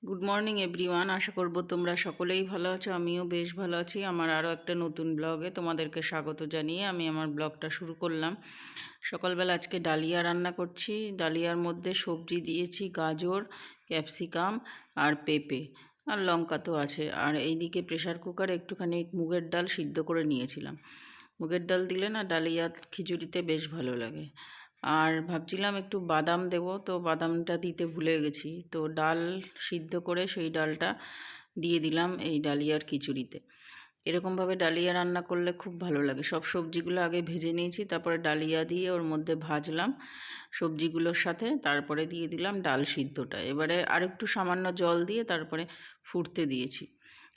Good morning everyone. আশা করব তোমরা সকলেই ভালো আছো। আমিও বেশ ভালো আছি। আমার আরও একটা নতুন ব্লগে তোমাদেরকে স্বাগত জানিয়ে আমি আমার ব্লগটা শুরু করলাম। সকালবেলা আজকে ডালিয়া রান্না করছি। ডালিয়ার মধ্যে সবজি দিয়েছি গাজর, ক্যাপসিকাম আর পেঁপে, আর লঙ্কা তো আছে। আর এইদিকে প্রেশার কুকারে একটুখানি মুগের ডাল সিদ্ধ করে নিয়েছিলাম। মুগের ডাল দিলে না ডালিয়া খিচুড়িতে বেশ ভালো লাগে। আর ভাবছিলাম একটু বাদাম দেবো, তো বাদামটা দিতে ভুলে গেছি। তো ডাল সিদ্ধ করে সেই ডালটা দিয়ে দিলাম এই ডালিয়ার খিচুড়িতে। এরকমভাবে ডালিয়া রান্না করলে খুব ভালো লাগে। সব সবজিগুলো আগে ভেজে নিয়েছি, তারপরে ডালিয়া দিয়ে ওর মধ্যে ভাজলাম সবজিগুলোর সাথে, তারপরে দিয়ে দিলাম ডাল সিদ্ধটা। এবারে আরেকটু সামান্য জল দিয়ে তারপরে ফুটতে দিয়েছি।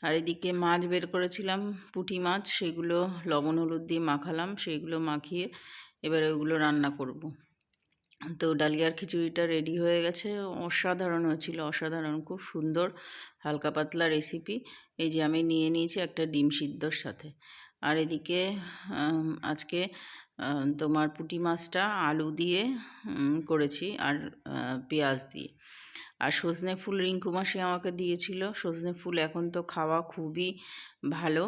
আর এদিকে মাছ বের করেছিলাম, পুঁটি মাছ, সেগুলো লবণ হলুদ দিয়ে মাখালাম। সেইগুলো মাখিয়ে এবারে ওগুলো রান্না করব। তো ডালিয়ার খিচুড়িটা রেডি হয়ে গেছে। অসাধারণ হয়েছিল, অসাধারণ, খুব সুন্দর হালকা পাতলা রেসিপি। এই যে আমি নিয়ে নিয়েছি একটা ডিম সিদ্ধর সাথে। আর এদিকে আজকে তোমার পুঁটি মাছটা আলু দিয়ে করেছি, আর পেঁয়াজ দিয়ে। আর সজনে ফুল রিঙ্কু মাসি আমাকে দিয়েছিল। সজনে ফুল এখন তো খাওয়া খুবই ভালো,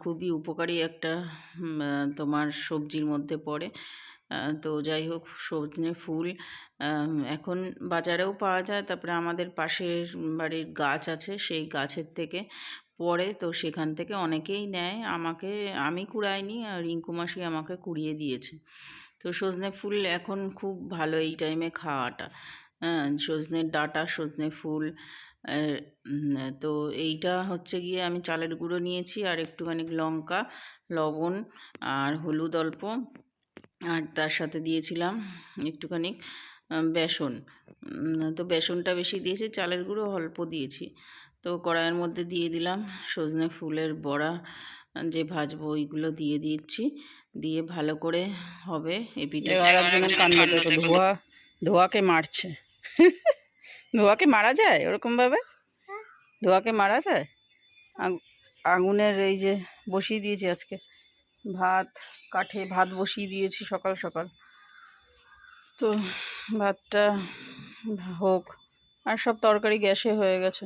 খুবই উপকারী একটা তোমার সবজির মধ্যে পড়ে। তো যাই হোক, সজনে ফুল এখন বাজারেও পাওয়া যায়। তারপরে আমাদের পাশের বাড়ির গাছ আছে, সেই গাছের থেকে পড়ে, তো সেখান থেকে অনেকেই নেয়। আমি কুড়াইনি, আর রিঙ্কু মাসি আমাকে কুড়িয়ে দিয়েছে। তো সজনে ফুল এখন খুব ভালো এই টাইমে খাওয়াটা। হ্যাঁ, সজনের ডাঁটা, সজনে ফুল। তো এইটা হচ্ছে গিয়ে আমি চালের গুঁড়ো নিয়েছি, আর একটুখানি লঙ্কা, লবণ আর হলুদ অল্প, আর তার সাথে দিয়েছিলাম একটুখানি বেসন। তো বেসনটা বেশি দিয়েছি, চালের গুঁড়ো অল্প দিয়েছি। তো কড়াইয়ের মধ্যে দিয়ে দিলাম সজনে ফুলের বড়া, যে ভাজবো ওইগুলো দিয়ে দিচ্ছি। দিয়ে ভালো করে হবে এপিটা। আর একজনের কাণ্ড দেখো, ধোয়াকে মারছে। ধোয়াকে মারা যায় ওরকমভাবে? ধোয়াকে মারা যায়? আগুনের এই যে বসিয়ে দিয়েছি আজকে ভাত, কাঠে ভাত বসিয়ে দিয়েছি সকাল সকাল। তো ভাতটা হোক, আর সব তরকারি গ্যাসে হয়ে গেছে।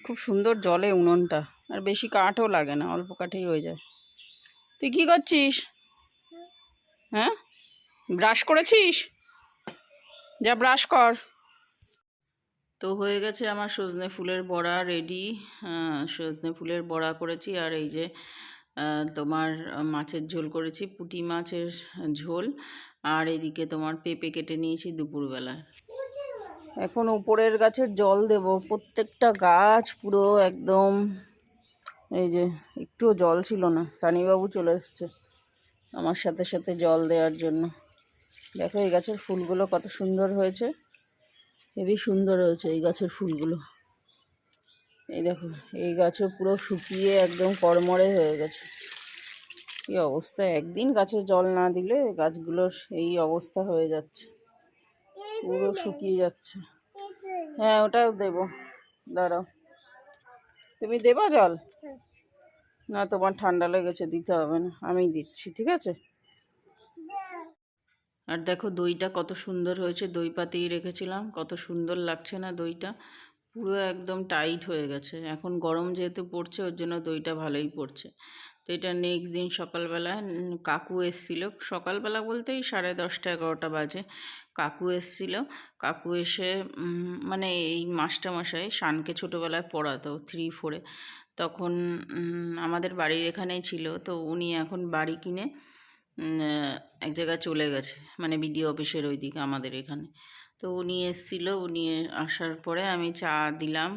খুব সুন্দর জলে উনুনটা, আর বেশি কাঠও লাগে না, অল্প কাঠেই হয়ে যায়। তুই কী করছিস? হ্যাঁ, ব্রাশ করেছিস? যা ব্রাশ কর। তো হয়ে গেছে আমার সজনে ফুলের বড়া রেডি। সজনে ফুলের বড়া করেছি, আর এই যে তোমার মাছের ঝোল করেছি, পুঁটি মাছের ঝোল। আর এদিকে তোমার পেঁপে কেটে নিয়েছি দুপুরবেলায়। এখন উপরের গাছের জল দেব। প্রত্যেকটা গাছ পুরো একদম, এই যে একটুও জল ছিল না। সানিবাবু চলে এসছে আমার সাথে সাথে জল দেওয়ার জন্য। দেখো এই গাছের ফুলগুলো কত সুন্দর হয়েছে, হেবি সুন্দর হয়েছে এই গাছের ফুলগুলো। এই দেখো, এই গাছও পুরো শুকিয়ে একদম কড়মড়ে হয়ে গেছে। কি অবস্থা, একদিন গাছে জল না দিলে গাছগুলোর এই অবস্থা হয়ে যাচ্ছে, পুরো শুকিয়ে যাচ্ছে। হ্যাঁ, ওটাও দেবো, দাঁড়াও। তুমি দেবা জল? না, তোমার ঠান্ডা লেগেছে, দিতে হবে না, আমি দিচ্ছি, ঠিক আছে। আর দেখো দইটা কত সুন্দর হয়েছে, দই পাতিয়ে রেখেছিলাম, কত সুন্দর লাগছে না দইটা? পুরো একদম টাইট হয়ে গেছে। এখন গরম যেহেতু পড়ছে, ওর জন্য দইটা ভালোই পড়ছে। তো এটা নেক্সট দিন সকালবেলা কাকু এসছিল। সকালবেলা বলতেই 10:30 11টা বাজে। কাকু এসছিল। কাকু এসে মানে এই মাস্টারমশাই শানকে ছোটোবেলায় পড়াতো 3-4-এ। তখন আমাদের বাড়ির এখানেই ছিল। তো উনি এখন বাড়ি কিনে এক জায়গায় চলে গেছে, মানে বিডিও অফিসের ওই দিকে আমাদের এখানে। তো উনি এসেছিলো, উনি আসার পরে আমি চা দিলাম,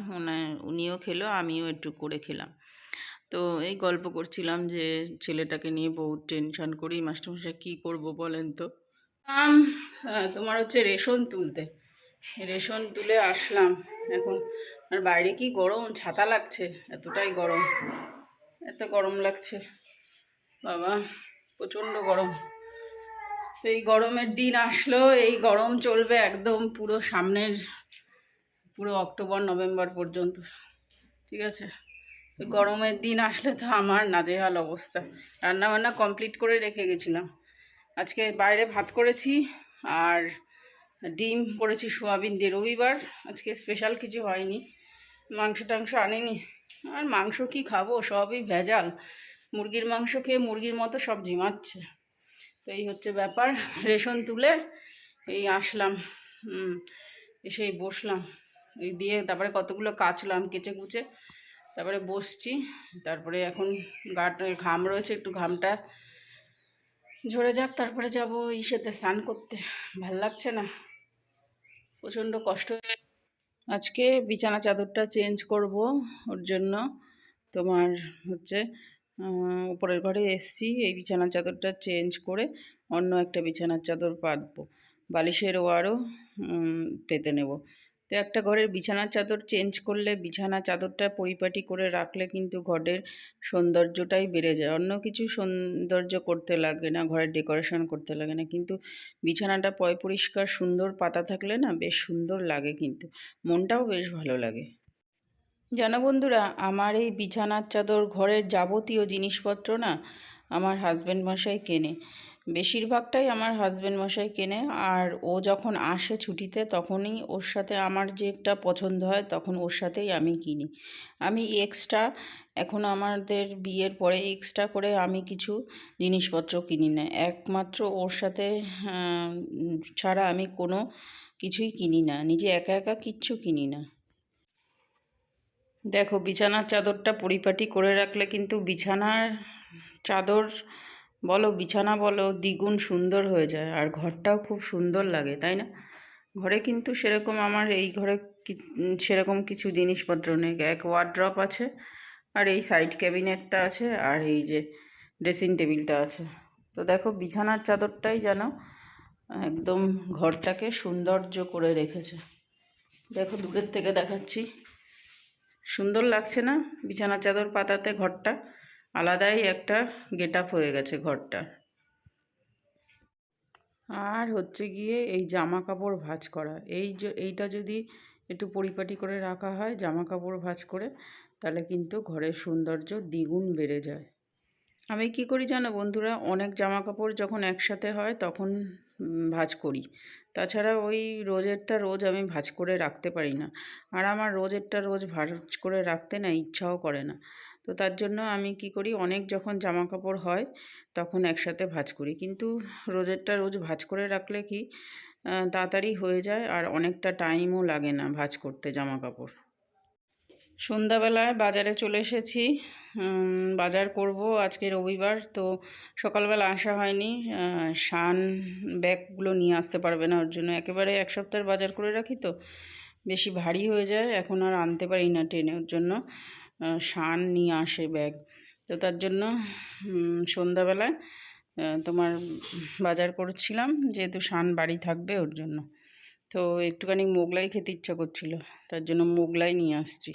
উনিও খেলো, আমিও একটু করে খেলাম। তো এই গল্প করছিলাম যে ছেলেটাকে নিয়ে বহুত টেনশন করি। মাস্টারমশাই কী করবো বলেন তো? তোমার হচ্ছে রেশন তুলতে, রেশন তুলে আসলাম এখন। আর বাইরে কি গরম, ছাতা লাগছে, এতটাই গরম, এত গরম লাগছে বাবা, প্রচণ্ড গরম। তো এই গরমের দিন আসলো, এই গরম চলবে একদম পুরো সামনের, পুরো অক্টোবর নভেম্বর পর্যন্ত, ঠিক আছে। এই গরমের দিন আসলে তো আমার নাজেহাল অবস্থা। রান্নাবান্না কমপ্লিট করে রেখে গেছিলাম। আজকে বাইরে ভাত করেছি, আর ডিম করেছি সোয়াবিন দিয়ে। রবিবার আজকে স্পেশাল কিছু হয়নি, মাংস টাংস আনিনি। আর মাংস কি খাবো, সবই ভেজাল। মুরগির মাংস খেয়ে মুরগির মতো সব ঝিমাচ্ছে। তো এই হচ্ছে ব্যাপার। রেশন তুলে এই আসলাম, এসেই বসলাম, এই দিয়ে তারপরে কতগুলো কাচলাম, কেচে কুচে তারপরে বসছি। তারপরে এখন গাটা ঘাম রয়েছে, একটু ঘামটা ঝরে যাক, তারপরে যাবো ইসেতে স্নান করতে। ভাল লাগছে না, প্রচণ্ড কষ্ট। আজকে বিছানা চাদরটা চেঞ্জ করব, ওর জন্য তোমার হচ্ছে উপরের ঘরে এসছি। এই বিছানার চাদরটা চেঞ্জ করে অন্য একটা বিছানার চাদর পাতবো, বালিশের ওয়ারও পেতে নেব। তো একটা ঘরের বিছানার চাদর চেঞ্জ করলে, বিছানা চাদরটা পরিপাটি করে রাখলে কিন্তু ঘরের সৌন্দর্যটাই বেড়ে যায়। অন্য কিছু সৌন্দর্য করতে লাগে না, ঘরের ডেকোরেশন করতে লাগে না, কিন্তু বিছানাটা পরিষ্কার সুন্দর পাতা থাকলে না বেশ সুন্দর লাগে, কিন্তু মনটাও বেশ ভালো লাগে। জানো বন্ধুরা, আমার এই বিছানার চাদর, ঘরের যাবতীয় জিনিসপত্র না আমার হাজব্যান্ড মশাই কেনে। বেশিরভাগটাই আমার হাজব্যান্ড মশাই কেনে। আর ও যখন আসে ছুটিতে তখনই ওর সাথে আমার যেটা পছন্দ হয় তখন ওর সাথেই আমি কিনি। আমি এক্সট্রা, এখন আমাদের বিয়ের পরে এক্সট্রা করে আমি কিছু জিনিসপত্র কিনি না। একমাত্র ওর সাথে ছাড়া আমি কোনো কিছুই কিনি না, নিজে একা একা কিচ্ছু কিনি না। দেখো, বিছানার চাদরটা পরিপাটি করে রাখলে কিন্তু বিছানার চাদর বলো, বিছানা বলো, দ্বিগুণ সুন্দর হয়ে যায়। আর ঘরটাও খুব সুন্দর লাগে, তাই না? ঘরে কিন্তু সেরকম, আমার এই ঘরে সেরকম কিছু জিনিসপত্র নেই। এক ওয়ার্ড্রপ আছে, আর এই সাইড ক্যাবিনেটটা আছে, আর এই যে ড্রেসিং টেবিলটা আছে। তো দেখো, বিছানার চাদরটাই যেন একদম ঘরটাকে সৌন্দর্য করে রেখেছে। দেখো, দূরের থেকে দেখাচ্ছি, সুন্দর লাগছে না? বিছানার চাদর পাতাতে ঘরটা আলাদাই একটা গেট আপ হয়ে গেছে ঘরটা। আর হচ্ছে গিয়ে এই জামা কাপড় ভাঁজ করা, এইটা যদি একটু পরিপাটি করে রাখা হয়, জামা কাপড় ভাঁজ করে, তাহলে কিন্তু ঘরের সৌন্দর্য দ্বিগুণ বেড়ে যায়। আমি কি করি জানো বন্ধুরা, অনেক জামা কাপড় যখন একসাথে হয় তখন ভাঁজ করি। তাছাড়া ওই রোজেরটা রোজ আমি ভাঁজ করে রাখতে পারি না। আর আমার রোজেরটা রোজ ভাঁজ করে রাখতে না ইচ্ছাও করে না। তো তার জন্য আমি কি করি, অনেক যখন জামা কাপড় হয় তখন একসাথে ভাঁজ করি। কিন্তু রোজেরটা রোজ ভাঁজ করে রাখলে কি তাড়াতাড়ি হয়ে যায়, আর অনেকটা টাইমও লাগে না ভাঁজ করতে জামা কাপড়। সন্ধ্যাবেলায় বাজারে চলে এসেছি, বাজার করব। আজকে রবিবার, তো সকালবেলা আসা হয়নি। শান ব্যাগগুলো নিয়ে আসতে পারবে না, ওর জন্য একেবারে এক সপ্তাহের বাজার করে রাখি, তো বেশি ভারী হয়ে যায়, এখন আর আনতে পারি না ট্রেনে। ওর জন্য শান নিয়ে আসে ব্যাগ। তো তার জন্য সন্ধ্যাবেলায় তোমার বাজার করছিলাম, যেহেতু শান বাড়ি থাকবে ওর জন্য। তো একটুখানি মোগলাই খেতে ইচ্ছা করছিল, তার জন্য মোগলাই নিয়ে আসছি।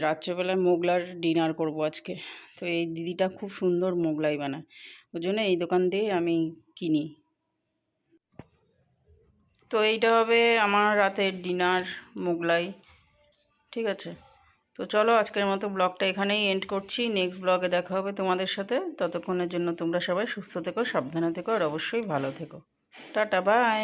রাত্রেবেলায় মোগলার ডিনার করব আজকে। তো এই দিদিটা খুব সুন্দর মোগলাই বানায়, ওই জন্য এই দোকান দিয়ে আমি কিনি। তো এইটা হবে আমার রাতের ডিনার, মোগলাই। ঠিক আছে, তো চলো আজকের মতো ব্লগটা এখানেই এন্ড করছি। নেক্সট ব্লগে দেখা হবে তোমাদের সাথে। ততক্ষণের জন্য তোমরা সবাই সুস্থ থেকো, সাবধানে থেকো, আর অবশ্যই ভালো থেকো। Tata, by.